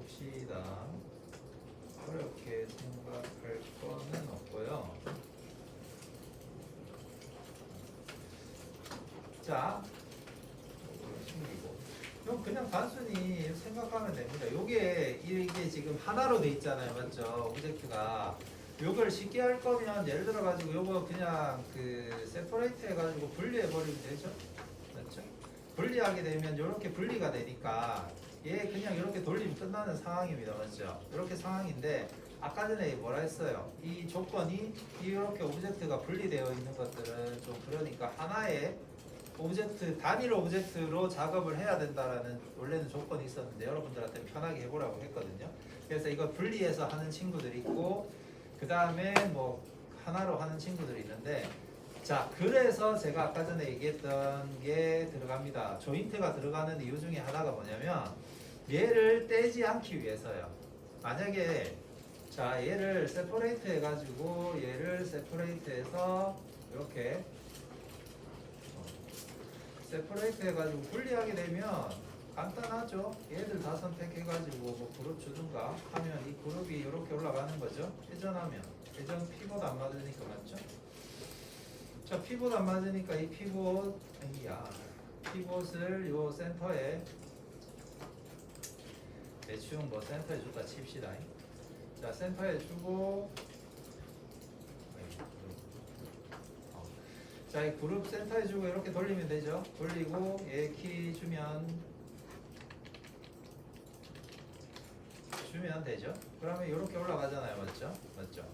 봅시다. 어렵게 생각할 거는 없고요. 자, 이걸 숨기고. 이건 그냥 단순히 생각하면 됩니다. 이게 지금 하나로 돼 있잖아요, 맞죠? 오브젝트가. 요걸 쉽게 할 거면 예를 들어 가지고 요거 그냥 그 세퍼레이트 해가지고 분리해 버리면 되죠, 맞죠? 분리하게 되면 이렇게 분리가 되니까 얘 그냥 이렇게 돌리면 끝나는 상황입니다, 맞죠? 이렇게 상황인데 아까 전에 뭐라 했어요? 이 조건이 이렇게 오브젝트가 분리되어 있는 것들은 좀 그러니까 하나의 오브젝트, 단일 오브젝트로 작업을 해야 된다라는 원래는 조건이 있었는데 여러분들한테 편하게 해보라고 했거든요. 그래서 이거 분리해서 하는 친구들이 있고 그 다음에 뭐 하나로 하는 친구들이 있는데 자, 그래서 제가 아까 전에 얘기했던 게 들어갑니다. 조인트가 들어가는 이유 중에 하나가 뭐냐면 얘를 떼지 않기 위해서요. 만약에 자, 얘를 세퍼레이트 해가지고 얘를 세퍼레이트 해서 이렇게 세퍼레이트 해가지고 분리하게 되면 간단하죠. 얘들 다 선택해가지고 뭐 그룹 주든가 하면 이 그룹이 이렇게 올라가는 거죠. 회전하면 회전 피봇 안 맞으니까 맞죠? 자, 피봇 안 맞으니까 이 피봇을 요 센터에 대충 뭐 센터에 줬다 칩시다. 자, 센터에 주고 자, 이 그룹 센터에 주고 이렇게 돌리면 되죠. 돌리고 얘 키 주면 되죠. 그러면 이렇게 올라가잖아요, 맞죠? 맞죠?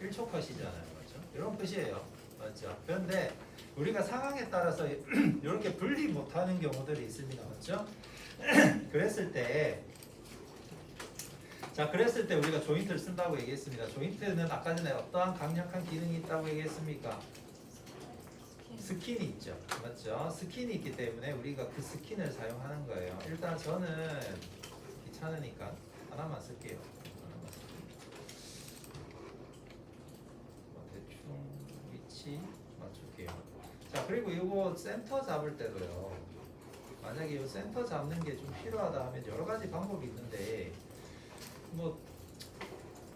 1초 컷이잖아요, 맞죠? 이런 컷이에요, 맞죠? 그런데 우리가 상황에 따라서 이렇게 분리 못하는 경우들이 있습니다, 맞죠? 그랬을 때 우리가 조인트를 쓴다고 얘기했습니다. 조인트는 아까 전에 어떠한 강력한 기능이 있다고 얘기했습니까? 스킨이 있죠, 맞죠? 스킨이 있기 때문에 우리가 그 스킨을 사용하는 거예요. 일단 저는 귀찮으니까 하나만 쓸게요. 대충 위치 맞출게요. 자, 그리고 이거 센터 잡을 때도요. 만약에 이 센터 잡는 게 좀 필요하다 하면 여러 가지 방법이 있는데 뭐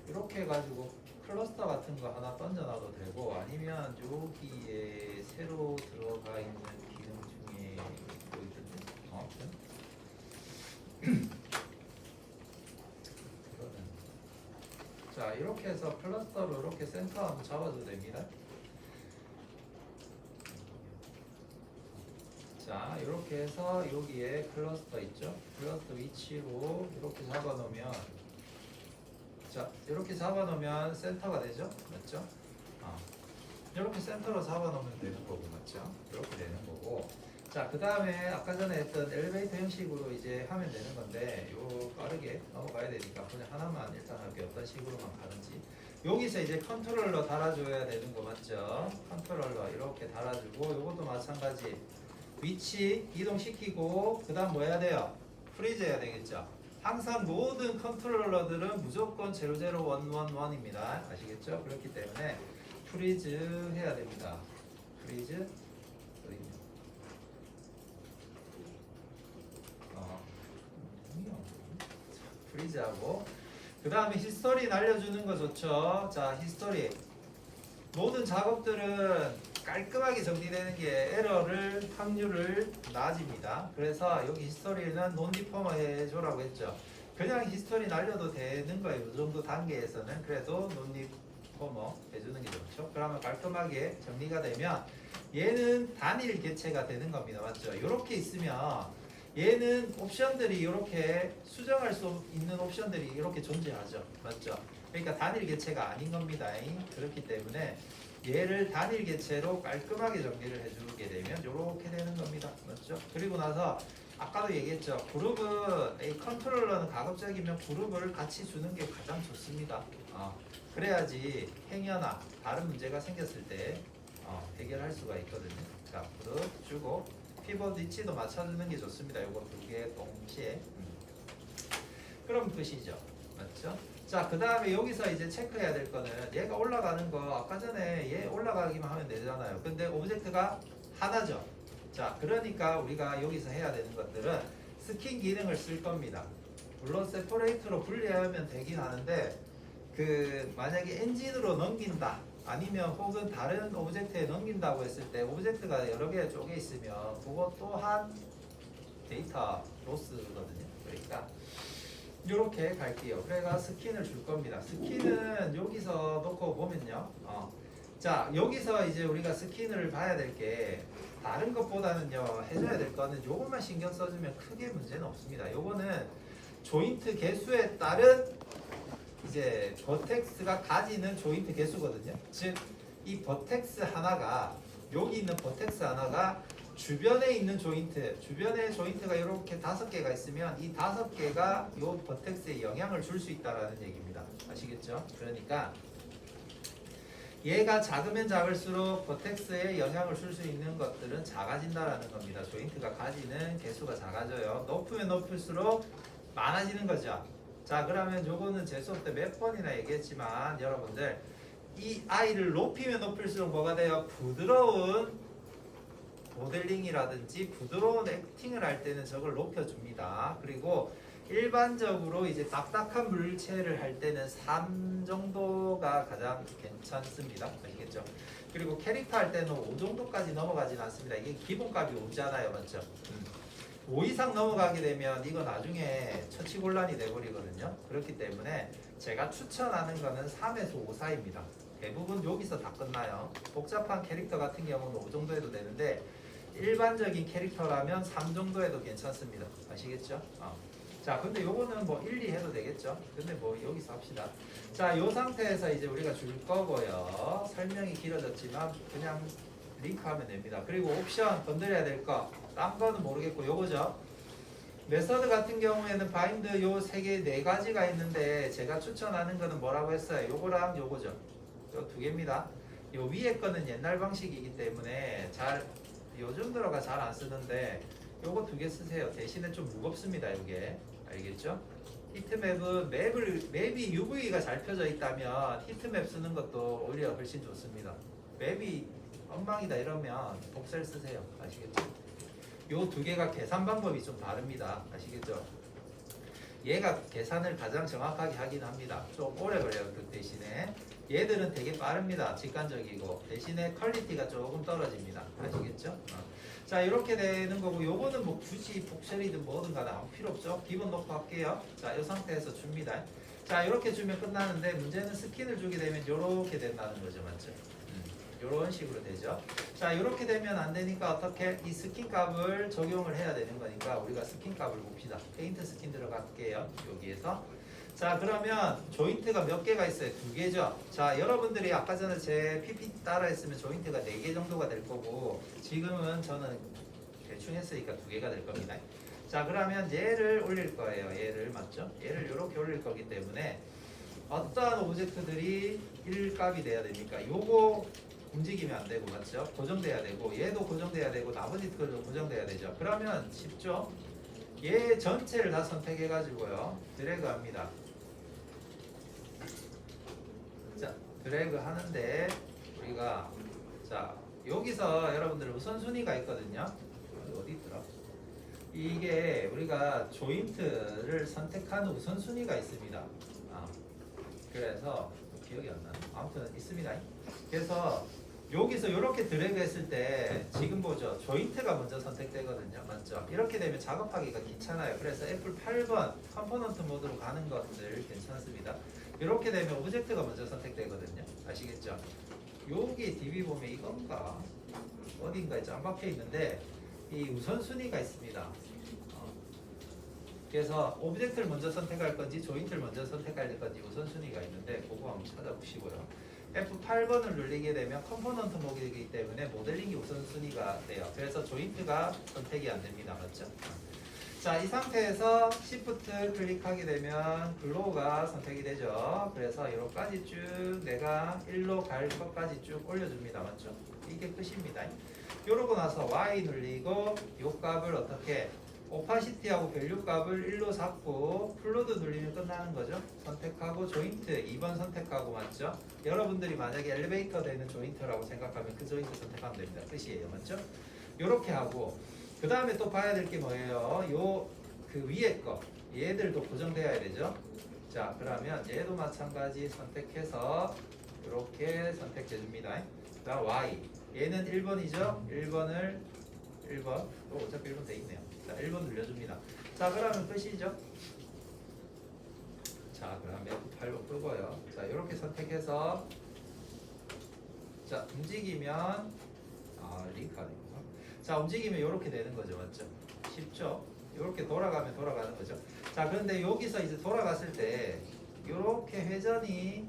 이렇게 해가지고 클러스터 같은 거 하나 던져놔도 되고 아니면 여기에 새로 들어가 있는 기능 중에 뭐 있던데? 자, 이렇게 해서 클러스터로 이렇게 센터 한번 잡아도 됩니다. 자, 이렇게 해서 여기에 클러스터 있죠? 클러스터 위치로 이렇게 잡아놓으면 자, 이렇게 잡아놓으면 센터가 되죠? 맞죠? 이렇게 센터로 잡아놓으면 되는 거고, 맞죠? 이렇게 되는 거고. 자, 그 다음에 아까 전에 했던 엘리베이터 형식으로 이제 하면 되는 건데, 요 빠르게 넘어가야 되니까 그냥 하나만 일단 할게요. 어떤 식으로만 가는지. 여기서 이제 컨트롤러 달아줘야 되는 거 맞죠? 컨트롤러 이렇게 달아주고, 요것도 마찬가지. 위치 이동시키고, 그 다음 뭐 해야 돼요? 프리즈 해야 되겠죠? 항상 모든 컨트롤러들은 무조건 00111입니다. 아시겠죠? 그렇기 때문에 프리즈 해야 됩니다. 프리즈 프리즈하고 그 다음에 히스토리 날려주는 거 좋죠. 자, 히스토리 모든 작업들은 깔끔하게 정리되는 게 에러를 확률을 낮입니다. 그래서 여기 히스토리는 논 디퍼머 해줘라고 했죠. 그냥 히스토리 날려도 되는 거예요. 이 정도 단계에서는 그래도 논 디퍼머 해주는 게 좋죠. 그러면 깔끔하게 정리가 되면 얘는 단일 개체가 되는 겁니다. 맞죠? 이렇게 있으면 얘는 옵션들이 이렇게 수정할 수 있는 옵션들이 이렇게 존재하죠. 맞죠? 그러니까 단일 개체가 아닌 겁니다. 그렇기 때문에 얘를 단일 개체로 깔끔하게 정리를 해주게 되면 이렇게 되는 겁니다. 맞죠? 그리고 나서 아까도 얘기했죠. 그룹은 이 컨트롤러는 가급적이면 그룹을 같이 주는 게 가장 좋습니다. 그래야지 행여나 다른 문제가 생겼을 때 해결할 수가 있거든요. 자, 그룹 주고 피벗 위치도 맞춰주는 게 좋습니다. 요거 두 개 동시에. 그럼 끝이죠. 맞죠? 자, 그 다음에 여기서 이제 체크해야 될 거는 얘가 올라가는 거 아까 전에 얘 올라가기만 하면 되잖아요. 근데 오브젝트가 하나죠. 자, 그러니까 우리가 여기서 해야 되는 것들은 스킨 기능을 쓸 겁니다. 물론 세퍼레이터로 분리하면 되긴 하는데 그 만약에 엔진으로 넘긴다 아니면 혹은 다른 오브젝트에 넘긴다고 했을 때 오브젝트가 여러 개 쪼개 있으면 그것 또한 데이터 로스거든요. 그러니까 이렇게 갈게요. 그래가 스킨을 줄 겁니다. 스킨은 여기서 놓고 보면요. 자 여기서 이제 우리가 스킨을 봐야 될 게 다른 것보다는요 해줘야 될 거는 요것만 신경 써주면 크게 문제는 없습니다. 요거는 조인트 개수에 따른 이제 버텍스가 가지는 조인트 개수거든요. 즉 이 버텍스 하나가 여기 있는 버텍스 하나가 주변에 있는 조인트, 주변에 조인트가 이렇게 5개가 있으면 이 5개가 이 버텍스에 영향을 줄 수 있다라는 얘기입니다. 아시겠죠? 그러니까 얘가 작으면 작을수록 버텍스에 영향을 줄 수 있는 것들은 작아진다라는 겁니다. 조인트가 가지는 개수가 작아져요. 높으면 높을수록 많아지는 거죠. 자, 그러면 요거는 제 수업 때 몇 번이나 얘기했지만 여러분들 이 아이를 높이면 높일수록 뭐가 돼요? 부드러운 모델링이라든지 부드러운 액팅을 할 때는 저걸 높여줍니다. 그리고 일반적으로 이제 딱딱한 물체를 할 때는 3 정도가 가장 괜찮습니다. 아시겠죠? 그리고 캐릭터 할 때는 5 정도까지 넘어가진 않습니다. 이게 기본값이 5잖아요. 맞죠? 5 이상 넘어가게 되면 이거 나중에 처치곤란이 돼버리거든요. 그렇기 때문에 제가 추천하는 거는 3에서 5 사이입니다. 대부분 여기서 다 끝나요. 복잡한 캐릭터 같은 경우는 5 정도 해도 되는데 일반적인 캐릭터라면 3 정도 해도 괜찮습니다. 아시겠죠? 자, 근데 요거는 뭐 1, 2 해도 되겠죠? 근데 뭐 여기서 합시다. 자, 요 상태에서 이제 우리가 줄 거고요. 설명이 길어졌지만 그냥 링크하면 됩니다. 그리고 옵션 건드려야 될 거, 딴 거는 모르겠고 요거죠. 메서드 같은 경우에는 바인드 요 3개, 4가지가 있는데 제가 추천하는 거는 뭐라고 했어요? 요거랑 요거죠. 요 2개입니다. 요 위에 거는 옛날 방식이기 때문에 요즘 들어가 잘 안 쓰는데 요거 2개 쓰세요. 대신에 좀 무겁습니다. 요게 알겠죠? 히트맵은 맵이 UV가 잘 펴져 있다면 히트맵 쓰는 것도 오히려 훨씬 좋습니다. 맵이 엉망이다 이러면 복셀 쓰세요. 아시겠죠? 요 2개가 계산 방법이 좀 다릅니다. 아시겠죠? 얘가 계산을 가장 정확하게 하긴 합니다. 좀 오래 걸려요. 그 대신에 얘들은 되게 빠릅니다. 직관적이고 대신에 퀄리티가 조금 떨어집니다. 아시겠죠? 자, 이렇게 되는 거고 요거는 뭐 굳이 복셀이든 뭐든 간에 아무 필요 없죠. 기본 놓고 할게요. 자, 이 상태에서 줍니다. 자, 이렇게 주면 끝나는데 문제는 스킨을 주게 되면 이렇게 된다는 거죠. 맞죠? 이런 식으로 되죠. 자, 이렇게 되면 안 되니까 어떻게 이 스킨 값을 적용을 해야 되는 거니까 우리가 스킨 값을 봅시다. 페인트 스킨 들어갈게요. 여기에서. 자, 그러면 조인트가 몇 개가 있어요? 2개죠. 자, 여러분들이 아까 전에 제 PPT 따라 했으면 조인트가 4개 정도가 될 거고 지금은 저는 대충 했으니까 2개가 될 겁니다. 자, 그러면 얘를 올릴 거예요. 얘를 맞죠? 얘를 이렇게 올릴 거기 때문에 어떠한 오브젝트들이 1값이 돼야 됩니까? 요거 움직이면 안 되고 맞죠? 고정돼야 되고 얘도 고정돼야 되고 나머지 것도 고정돼야 되죠. 그러면 쉽죠? 얘 전체를 다 선택해 가지고요. 드래그 합니다. 자, 드래그 하는데 우리가 자, 여기서 여러분들 우선순위가 있거든요. 어디 있더라? 이게 우리가 조인트를 선택하는 우선순위가 있습니다. 그래서 기억이 안 나네. 아무튼 있습니다. 그래서 여기서 이렇게 드래그 했을 때 지금 보죠. 조인트가 먼저 선택되거든요. 맞죠? 이렇게 되면 작업하기가 귀찮아요. 그래서 애플 8번 컴포넌트 모드로 가는 것들 괜찮습니다. 이렇게 되면 오브젝트가 먼저 선택되거든요. 아시겠죠? 여기 DB 보면 이건가? 어딘가에 짱 박혀 있는데 이 우선순위가 있습니다. 그래서 오브젝트를 먼저 선택할 건지 조인트를 먼저 선택할 건지 우선순위가 있는데 그거 한번 찾아보시고요. F8번을 누르게 되면 컴포넌트 모드이기 때문에 모델링이 우선순위가 돼요. 그래서 조인트가 선택이 안 됩니다. 맞죠? 자, 이 상태에서 Shift 클릭하게 되면 글로우가 선택이 되죠. 그래서 여기까지 쭉 내가 1로 갈 것까지 쭉 올려줍니다. 맞죠? 이게 끝입니다. 이러고 나서 Y 눌리고 이 값을 어떻게 오파시티하고 밸류 값을 1로 잡고 플로드 눌리면 끝나는 거죠. 선택하고 조인트 2번 선택하고 맞죠? 여러분들이 만약에 엘리베이터 되는 조인트라고 생각하면 그 조인트 선택하면 됩니다. 끝이에요. 맞죠? 요렇게 하고 그 다음에 또 봐야 될 게 뭐예요? 그 위에 거 얘들도 고정돼야 되죠. 자 그러면 얘도 마찬가지 선택해서 이렇게 선택해 줍니다. 그다음 Y 얘는 1번이죠. 1번을 1번 또 어차피 1번 돼 있네요. 자 1번 눌러줍니다. 자 그러면 끝이죠. 자 그러면 F8로 끄고요. 자 이렇게 선택해서 자 움직이면 링크가 되구나. 자 움직이면 이렇게 되는 거죠. 맞죠? 쉽죠? 이렇게 돌아가면 돌아가는 거죠. 자 그런데 여기서 이제 돌아갔을 때 이렇게 회전이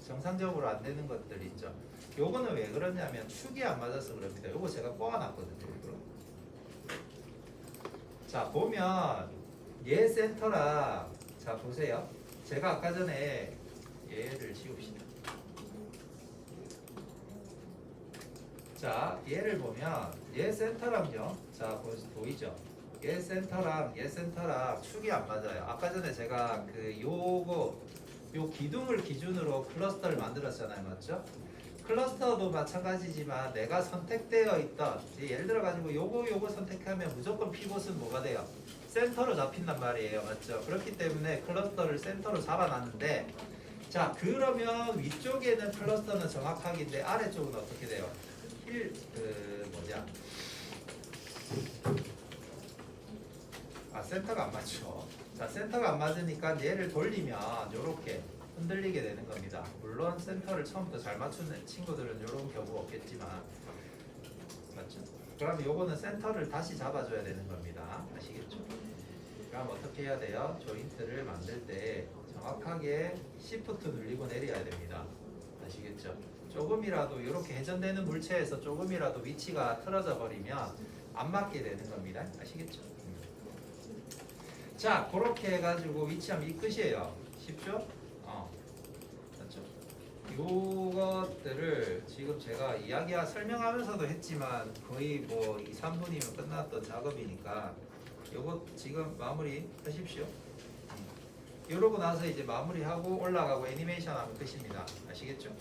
정상적으로 안 되는 것들 있죠. 요거는 왜 그러냐면 축이 안 맞아서 그럽니다. 요거 제가 꼬아놨거든요. 일부러. 자 보면 얘 센터랑 자 보세요. 제가 아까 전에 얘를 지웁시다. 자 얘를 보면 얘 센터랑요. 자 보이죠? 얘 센터랑 얘 센터랑 축이 안 맞아요. 아까 전에 제가 그 요 기둥을 기준으로 클러스터를 만들었잖아요. 맞죠? 클러스터도 마찬가지지만 내가 선택되어 있던 예를 들어 가지고 요거 선택하면 무조건 피봇은 뭐가 돼요? 센터로 잡힌단 말이에요. 맞죠? 그렇기 때문에 클러스터를 센터로 잡아놨는데 자 그러면 위쪽에는 클러스터는 정확하긴데 아래쪽은 어떻게 돼요? 센터가 안 맞죠. 자 센터가 안 맞으니까 얘를 돌리면 이렇게 흔들리게 되는 겁니다. 물론 센터를 처음부터 잘 맞추는 친구들은 이런 경우가 없겠지만 맞죠? 그러면 요거는 센터를 다시 잡아줘야 되는 겁니다. 아시겠죠? 그럼 어떻게 해야 돼요? 조인트를 만들 때 정확하게 Shift 눌리고 내려야 됩니다. 아시겠죠? 조금이라도 이렇게 회전되는 물체에서 조금이라도 위치가 틀어져 버리면 안 맞게 되는 겁니다. 아시겠죠? 자, 그렇게 해가지고 위치하면 이 끝이에요. 쉽죠? 맞죠? 요것들을 지금 제가 설명하면서도 했지만 거의 뭐 2, 3분이면 끝났던 작업이니까 요것 지금 마무리 하십시오. 이러고 나서 이제 마무리하고 올라가고 애니메이션 하면 끝입니다. 아시겠죠?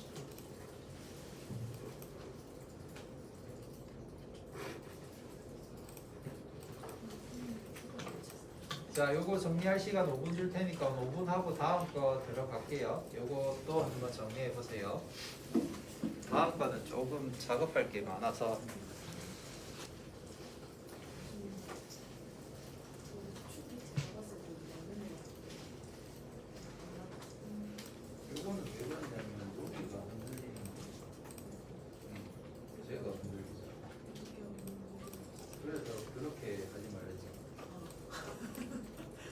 자, 요거 정리할 시간 5분 줄 테니까 5분 하고 다음 거 들어갈게요. 요거 또 한번 정리해 보세요. 다음 거는 조금 작업할 게 많아서 요거는 왜 그러냐면 여기가 흔들리는 거. 제가 흔들리죠. 그래서 그렇게 하지 말랬죠.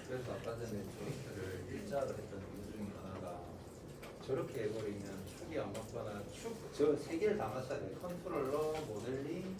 그래서 아까 전에 조인트를 일자로 했던 이유 중에 하나가 저렇게 해버리면 축이 안 맞거나 저 세 개를 다 맞춰야 돼요. 컨트롤러, 모델링,